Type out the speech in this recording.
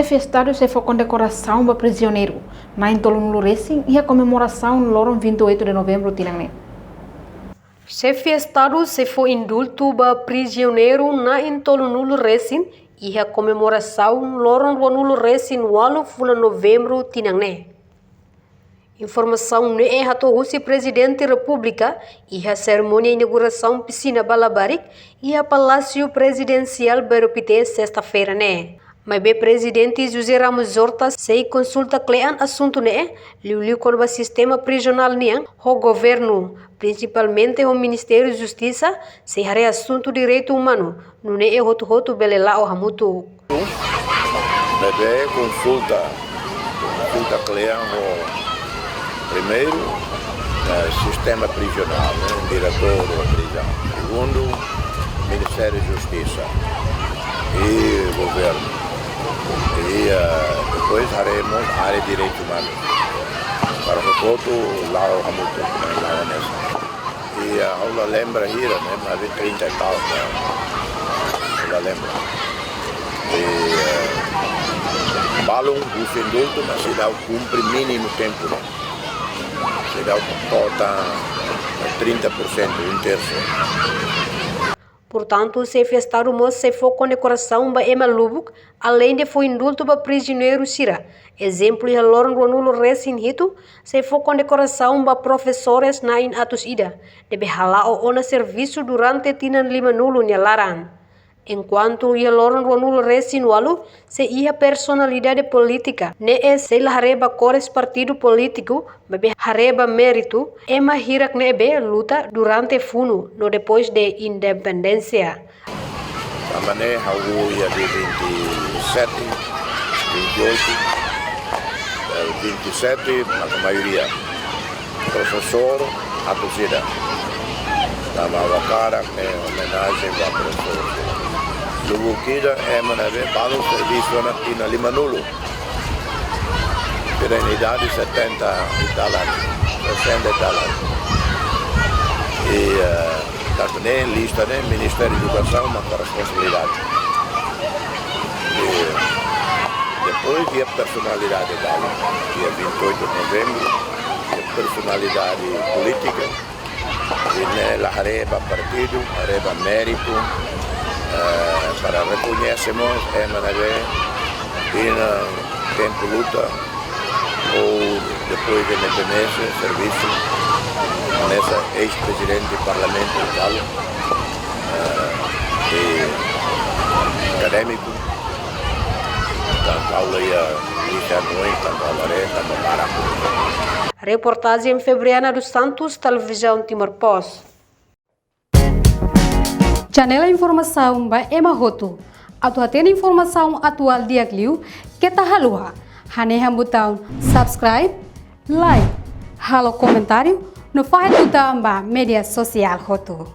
chefe de Estado se foi condecoração para prisioneiro na Intolunulu Racing e a comemoração no 28 de novembro tinang. Chefe de Estado se foi indulto para prisioneiro na Intolunulu Racing e a comemoração no Racing no novembro tinang. Informação é a Tohusi Presidente da República e a cerimônia de inauguração piscina Balabarik e a Palácio Presidencial Beropite sexta-feira, Mas o Presidente José Ramos Horta se consulta clean assunto, liu com o sistema prisional, o governo, principalmente o Ministério da Justiça, se hare assunto direito humano, não é roto belela o hamutu. Bebê consulta clean o primeiro, sistema prisional, diretor da prisão. Segundo, Ministério da Justiça e governo. E depois haremos área de direitos humanos. Para o todo, lá o Hamuto, lá nessa. E a aula lembra Hira, mas de 30 e tal, ela lembra. E balão o indulto, mas se dá o cumpre mínimo tempo, se dá o cota 30%, um terço. Portanto, se festar o moço se for condecoração para Ema Lubuk, além de foi indulto para prisioneiro Sira. Exemplo, e a Loren Ronulo Racing Hito, se for condecoração para professores na in Atus Ida, deve halar o ona serviço durante tinan lima nulo nyalaran. Enquanto a Loren Ronulo Racing Walu, se ia personalidade política, ne é se la hareba cores partido político, bebe hareba mérito, ema hirak nebe luta durante funo, no depois de independência. A maneira ia de 27, 28, 27, a maioria. Professor, a torcida. Dava cara, homenagem para o professor. Lubukida é manaver para o serviço na Lima Nulo. Tem idade 70 e tal anos, 60 e tal anos. E também lista, Ministério da Educação, uma responsabilidade. E depois a personalidade dela, dia 28 de novembro, a personalidade política, e na areba partido, areba mérito, para reconhecermos em tempo luta ou depois da independência, serviço nessa ex-presidente do parlamento e tal, e acadêmico, tanto aula ia iniciar noite, tanto aula tanto para. Reportagem Febriana dos Santos, Televisão Timor-Post. Janela Informação by Emma Roto. Atu atena informação atual dia Clio, que tá halua. Haneha botão subscribe, like, halo comentário, no faz botão ba mídia social Roto.